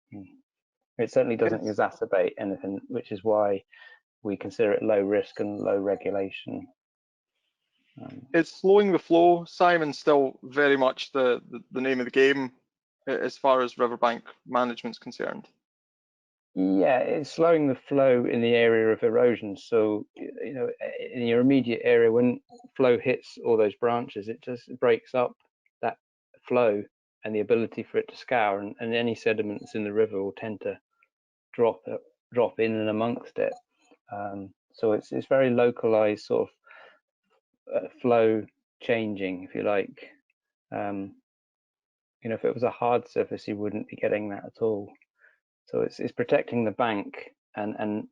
It certainly doesn't exacerbate anything, which is why we consider it low risk and low regulation. Is slowing the flow, Simon, still very much the name of the game as far as riverbank management's concerned? Yeah, it's slowing the flow in the area of erosion. So, you know, in your immediate area, when flow hits all those branches, it just breaks up that flow and the ability for it to scour, and any sediments in the river will tend to drop in and amongst it. So it's very localized sort of flow changing, if you like. You know, if it was a hard surface, you wouldn't be getting that at all. So it's protecting the bank, and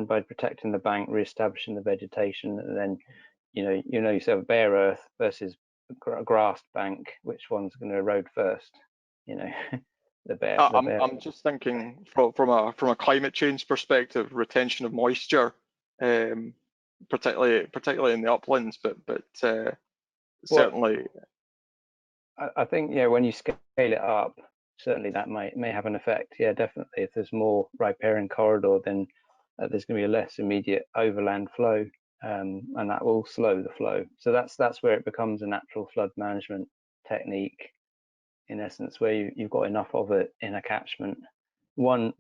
by protecting the bank, re-establishing the vegetation, and then you know you have bare earth versus a grassed bank. Which one's going to erode first? You know, the bare. I'm just thinking from a climate change perspective, retention of moisture, particularly in the uplands, but certainly. I think, yeah, when you scale it up, certainly that may have an effect. Yeah, definitely. If there's more riparian corridor, then there's going to be a less immediate overland flow, and that will slow the flow. So that's where it becomes a natural flood management technique, in essence, where you've got enough of it in a catchment. One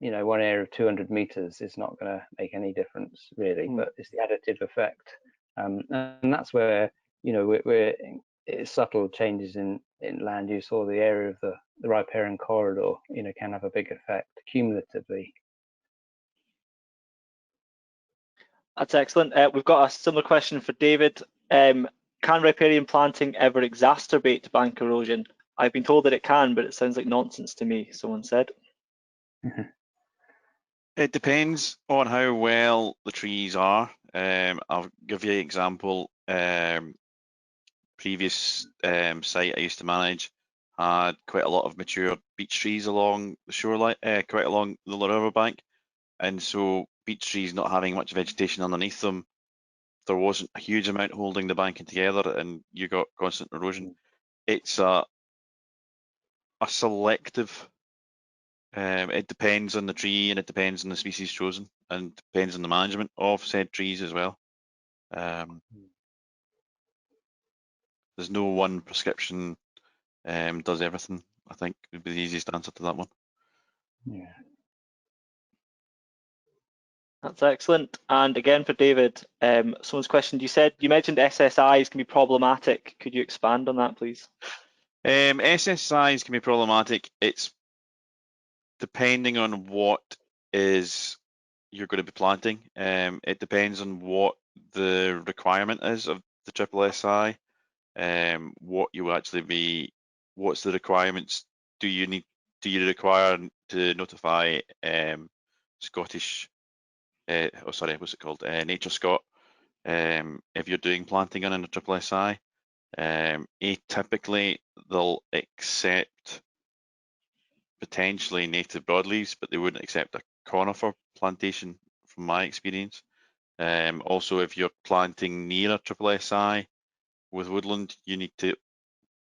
area of 200 meters is not going to make any difference really, but it's the additive effect, and that's where, you know, it's subtle changes in land use or the area of the riparian corridor, you know, can have a big effect cumulatively. That's excellent. We've got a similar question for David. Can riparian planting ever exacerbate bank erosion? I've been told that it can, but it sounds like nonsense to me, someone said. It depends on how well the trees are. I'll give you an example. Previous site I used to manage had quite a lot of mature beech trees along the shoreline, quite along the riverbank, and so beech trees not having much vegetation underneath them, there wasn't a huge amount holding the banking together, and you got constant erosion. It's a selective It depends on the tree, and it depends on the species chosen, and depends on the management of said trees as well. There's no one prescription does everything, I think would be the easiest answer to that one. Yeah. That's excellent. And again for David, someone's questioned, you mentioned SSIs can be problematic. Could you expand on that, please? SSIs can be problematic. It's depending on what is you're going to be planting. It depends on what the requirement is of the triple SI. What you will actually be, what's the requirements? Do you require to notify Scottish? What's it called? Nature Scot. If you're doing planting on a triple SI, atypically they'll accept potentially native broadleaves, but they wouldn't accept a conifer plantation from my experience. Also, if you're planting near a triple SI with woodland, you need to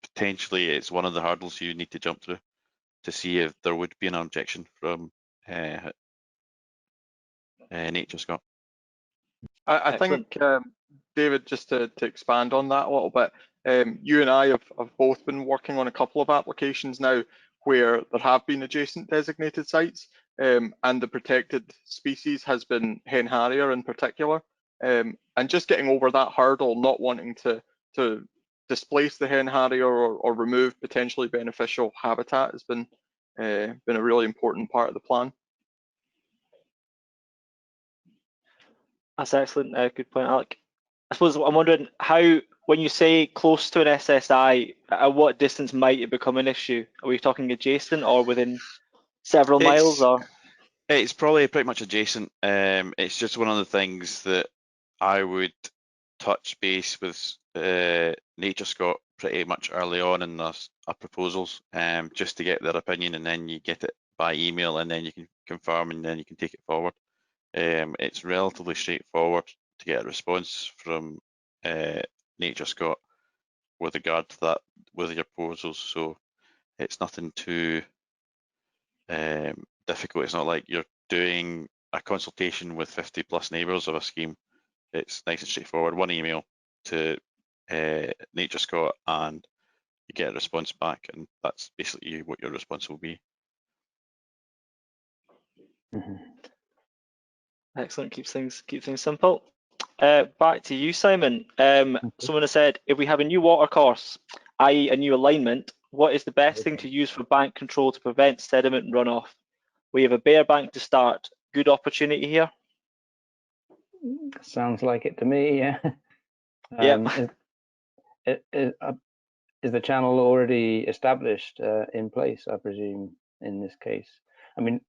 potentially, it's one of the hurdles you need to jump through to see if there would be an objection from Nature Scot. I think, David, just to expand on that a little bit, you and I have both been working on a couple of applications now where there have been adjacent designated sites, and the protected species has been hen harrier in particular. And just getting over that hurdle, not wanting to displace the hen harrier or remove potentially beneficial habitat has been a really important part of the plan. That's excellent. Good point, Alec. I suppose I'm wondering how, when you say close to an SSI, at what distance might it become an issue? Are we talking adjacent or within several miles? Or it's probably pretty much adjacent. It's just one of the things that I would touch base with Nature Scot pretty much early on in our proposals, just to get their opinion, and then you get it by email, and then you can confirm, and then you can take it forward. It's relatively straightforward to get a response from Nature Scot with regard to that, with your proposals, so it's nothing too difficult. It's not like you're doing a consultation with 50 plus neighbours of a scheme. It's nice and straightforward. One email to Nature Scot and you get a response back, and that's basically what your response will be. Mm-hmm. Excellent. Keeps things simple. Back to you, Simon. Someone has said, if we have a new water course, i.e. a new alignment, what is the best thing to use for bank control to prevent sediment and runoff? We have a bare bank to start. Good opportunity here. Sounds like it to me, yeah. Is the channel already established in place, I presume, in this case? I mean,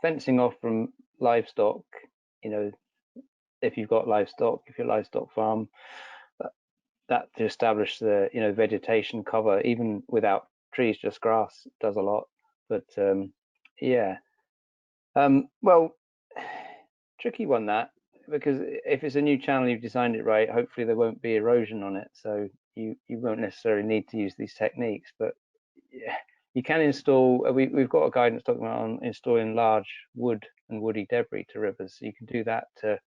fencing off from livestock, if you've got livestock, if you're a livestock farm, that to establish the, vegetation cover, even without trees, just grass, does a lot. But yeah, well, tricky one that, because if it's a new channel, you've designed it right, hopefully there won't be erosion on it, so you won't necessarily need to use these techniques. But yeah, you can install, we've got a guidance talking about installing large wood and woody debris to rivers, so you can do that to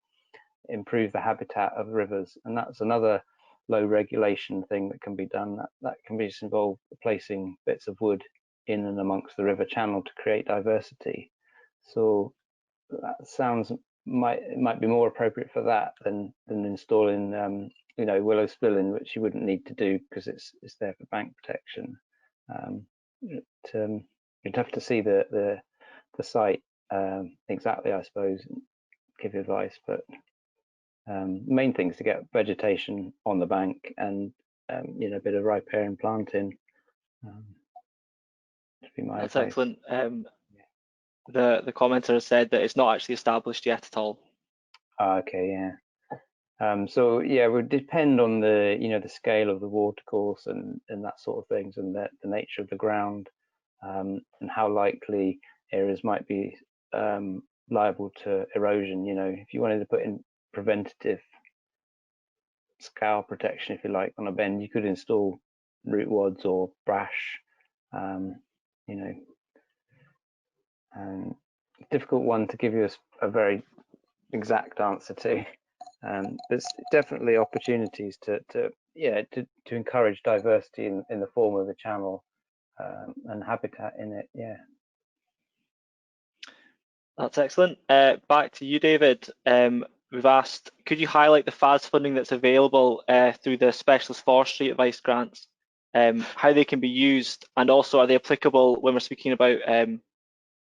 improve the habitat of rivers, and that's another low regulation thing that can be done. That can be involved placing bits of wood in and amongst the river channel to create diversity. So that sounds might be more appropriate for that than installing willow spilling, which you wouldn't need to do because it's there for bank protection. You'd have to see the site exactly, I suppose, and give advice, but main thing is to get vegetation on the bank and a bit of riparian planting. That's advice. Excellent. The commenter said that it's not actually established yet at all. Okay, yeah. So yeah, it would depend on the the scale of the watercourse and that sort of things, and the nature of the ground, and how likely areas might be liable to erosion. If you wanted to put in preventative scour protection, if you like, on a bend, you could install root wads or brash, Difficult one to give you a very exact answer to. There's definitely opportunities to encourage diversity in the form of the channel and habitat in it. Yeah. That's excellent. Back to you, David. We've asked, could you highlight the FAS funding that's available through the Specialist Forestry Advice Grants, how they can be used, and also are they applicable when we're speaking about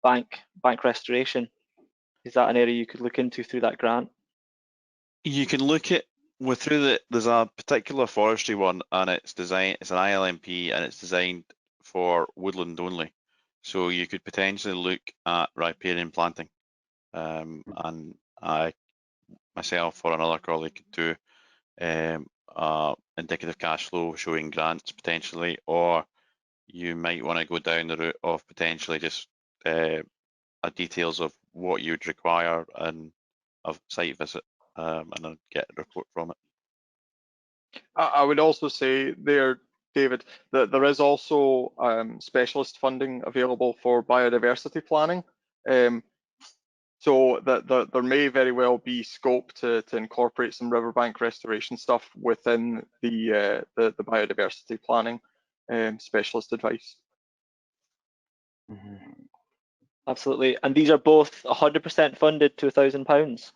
bank restoration? Is that an area you could look into through that grant? You can look at there's a particular forestry one, and it's an ILMP, and it's designed for woodland only. So you could potentially look at riparian planting, and I myself or another colleague could do indicative cash flow showing grants potentially, or you might want to go down the route of potentially just details of what you'd require and a site visit, and then get a report from it. I would also say there, David, that there is also specialist funding available for biodiversity planning. So that there may very well be scope to incorporate some riverbank restoration stuff within the biodiversity planning specialist advice. Absolutely. And these are both 100% funded to £1,000?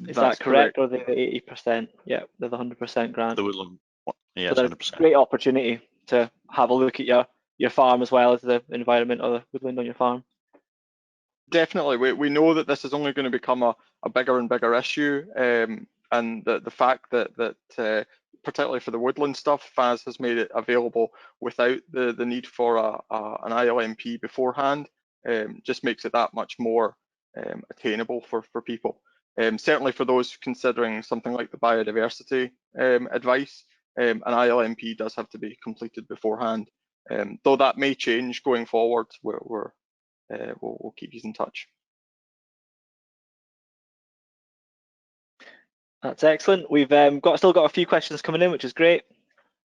Is that correct, or are they the 80%? Yeah, they're the 100% grant. The woodland, yeah, so it's 100%. Great opportunity to have a look at your farm as well as the environment or the woodland on your farm. Definitely, we know that this is only going to become a bigger and bigger issue, and the fact that particularly for the woodland stuff, FAS has made it available without the need for an ILMP beforehand, just makes it that much more attainable for people. Certainly for those considering something like the biodiversity advice, an ILMP does have to be completed beforehand, though that may change going forward. We'll keep you in touch. That's excellent. We've still got a few questions coming in, which is great.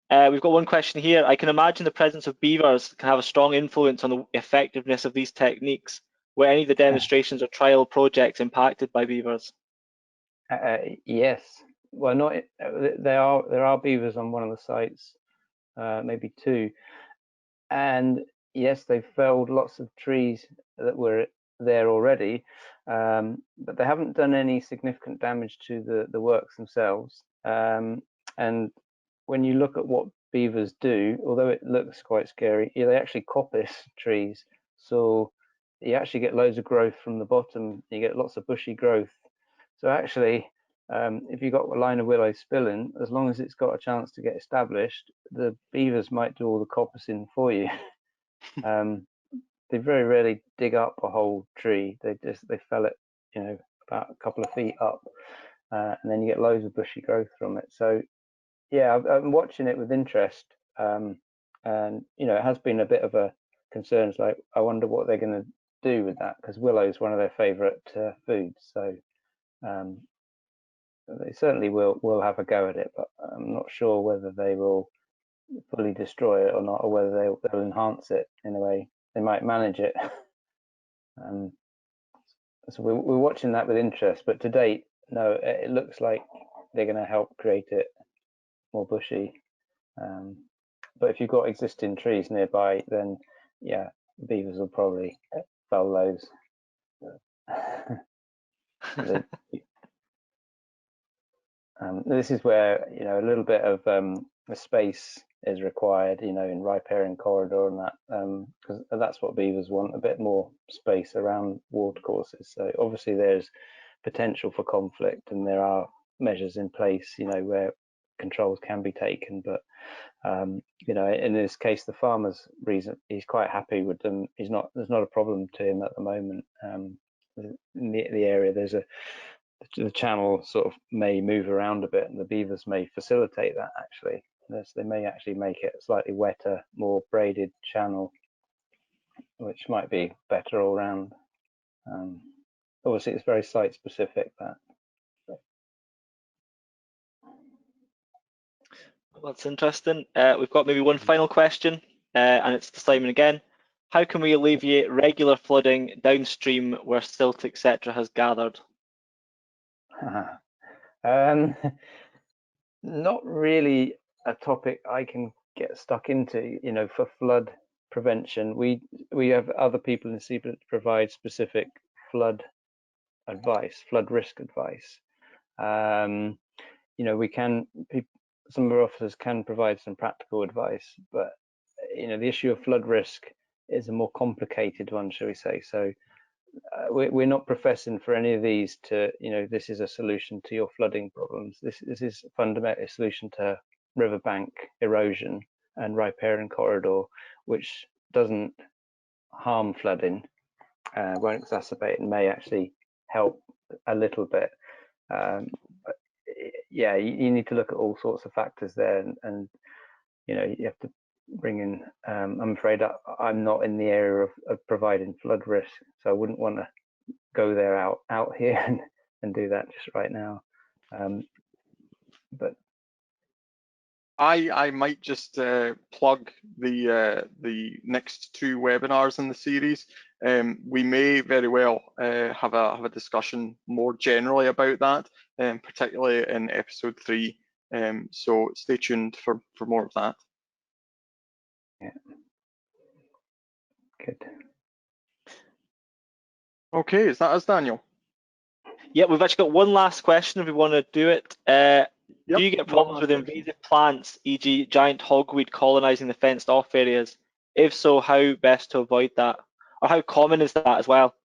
We've got one question here. I can imagine the presence of beavers can have a strong influence on the effectiveness of these techniques. Were any of the demonstrations or trial projects impacted by beavers? Yes. Well, not there are beavers on one of the sites, maybe two, and yes, they felled lots of trees that were there already, but they haven't done any significant damage to the works themselves. And when you look at what beavers do, although it looks quite scary, they actually coppice trees. So you actually get loads of growth from the bottom. You get lots of bushy growth. So actually, if you've got a line of willow spilling, as long as it's got a chance to get established, the beavers might do all the coppicing for you. They very rarely dig up a whole tree. They fell it, about a couple of feet up, and then you get loads of bushy growth from it. So yeah, I'm watching it with interest, and it has been a bit of a concern. It's like, I wonder what they're going to do with that, because willow is one of their favourite foods. So they certainly will have a go at it, but I'm not sure whether they will fully destroy it or not, or whether they'll enhance it in a way. They might manage it. So we're watching that with interest, but to date, no, it looks like they're going to help create it more bushy. But if you've got existing trees nearby, then yeah, beavers will probably fell those. This is where a little bit of a space is required, in riparian corridor and that, because that's what beavers want, a bit more space around water courses. So obviously there's potential for conflict, and there are measures in place, where controls can be taken. But in this case, the farmer's he's quite happy with them. There's not a problem to him at the moment. In the area, the channel sort of may move around a bit, and the beavers may facilitate that. Actually, they may actually make it a slightly wetter, more braided channel, which might be better all round. Obviously, it's very site specific, that. Well, that's interesting. We've got maybe one final question, and it's to Simon again. how can we alleviate regular flooding downstream where silt, etc., has gathered? Not really a topic I can get stuck into. You know, for flood prevention, we have other people in SEPA that provide specific flood advice, flood risk advice. You know, some of our officers can provide some practical advice, but you know, the issue of flood risk is a more complicated one, shall we say. So we're not professing for any of these to, you know, this is a solution to your flooding problems. This is fundamentally a solution to riverbank erosion and riparian corridor, which doesn't harm flooding, won't exacerbate, and may actually help a little bit. But yeah, you need to look at all sorts of factors there, and you know, you have to bring in. I'm afraid I'm not in the area of providing flood risk, so I wouldn't want to go there out here and do that just right now. But I might just plug the next 2 webinars in the series. We may very well have a discussion more generally about that, particularly in episode 3. So stay tuned for more of that. yeah, good. Okay, is that us, Daniel? Yeah, we've actually got one last question if we want to do it. Yep, do you get problems with invasive plants, e.g. giant hogweed colonising the fenced off areas? If so, how best to avoid that? Or how common is that as well?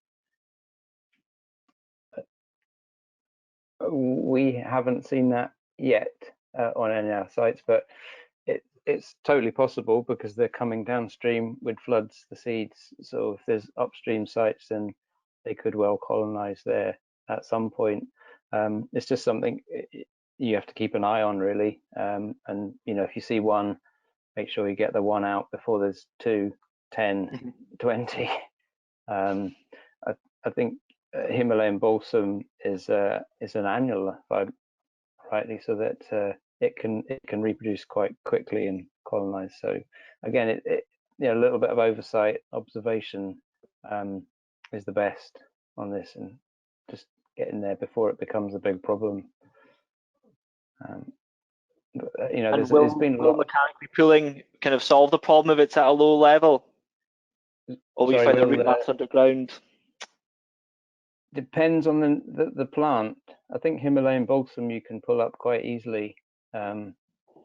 We haven't seen that yet on any of our sites, but it's totally possible because they're coming downstream with floods, the seeds. So if there's upstream sites, then they could well colonize there at some point. It's just something you have to keep an eye on, really. And you know, if you see one, make sure you get the one out before there's 2, 10, 20. I think Himalayan balsam is an annual, if I'm rightly, so that it can reproduce quite quickly and colonize. So again, you know, a little bit of oversight, observation is the best on this, and just get in there before it becomes a big problem. But, you know, there's been a lot. Will mechanically pooling kind of solve the problem if it's at a low level? Or we find the root mass underground? Depends on the plant. I think Himalayan balsam you can pull up quite easily. I'm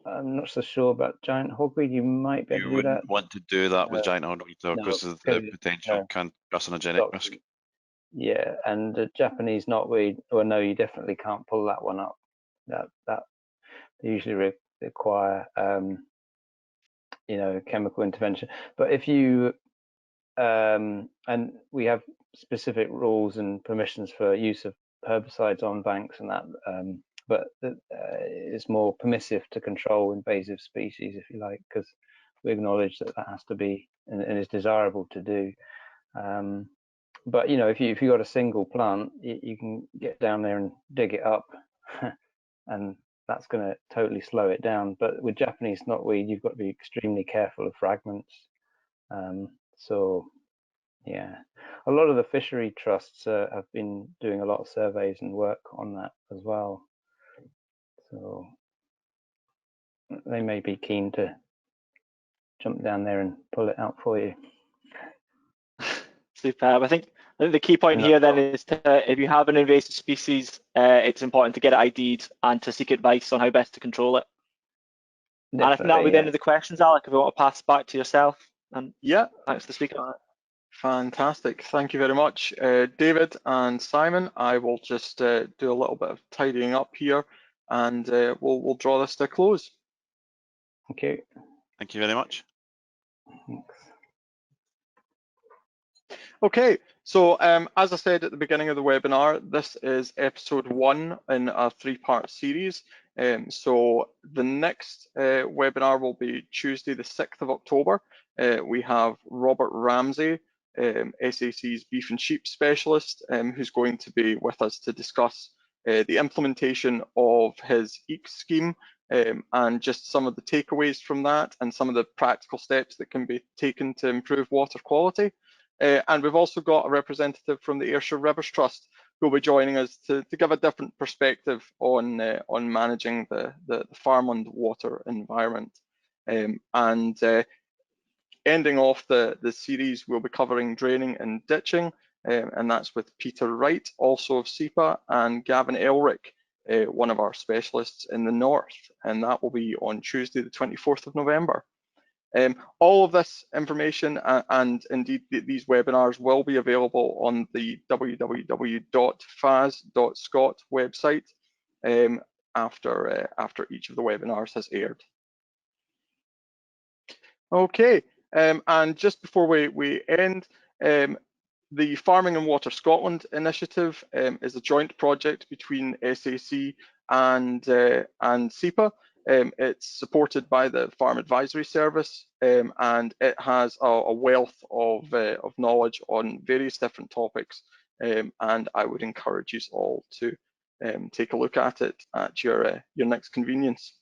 not so sure about giant hogweed. You might be able to do that. You wouldn't want to do that with giant hogweed because of the potential carcinogenic risk. Yeah, and the Japanese knotweed, well, no, you definitely can't pull that one up. That they usually require you know, chemical intervention. But if you and we have specific rules and permissions for use of herbicides on banks and that, but it's more permissive to control invasive species, if you like, because we acknowledge that has to be and is desirable to do. But you know, if you got a single plant, you can get down there and dig it up, and that's going to totally slow it down. But with Japanese knotweed, you've got to be extremely careful of fragments. So yeah, a lot of the fishery trusts have been doing a lot of surveys and work on that as well. So they may be keen to jump down there and pull it out for you. Superb. I think the key point here then is if you have an invasive species, it's important to get it ID'd and to seek advice on how best to control it. Definitely, and I think that'll be the end of the questions, Alec, if you want to pass back to yourself. And yeah, thanks to the speaker. Fantastic. Thank you very much, David and Simon. I will just do a little bit of tidying up here, and we'll draw this to a close. Thank you. Thank you very much. Thanks. Okay, so as I said at the beginning of the webinar, this is episode 1 in a 3-part series. So the next webinar will be Tuesday, the 6th of October. We have Robert Ramsey, SAC's beef and sheep specialist, who's going to be with us to discuss the implementation of his EEC scheme and just some of the takeaways from that and some of the practical steps that can be taken to improve water quality. And we've also got a representative from the Ayrshire Rivers Trust who will be joining us to give a different perspective on managing the farmland water environment. Ending off the series, we'll be covering draining and ditching, and that's with Peter Wright, also of SEPA, and Gavin Elric, one of our specialists in the north, and that will be on Tuesday the 24th of November. All of this information and indeed these webinars will be available on the www.fas.scot website after each of the webinars has aired. Okay, and just before we end, the Farming and Water Scotland initiative is a joint project between SAC and SEPA. It's supported by the Farm Advisory Service, and it has a wealth of knowledge on various different topics, and I would encourage you all to take a look at it at your next convenience.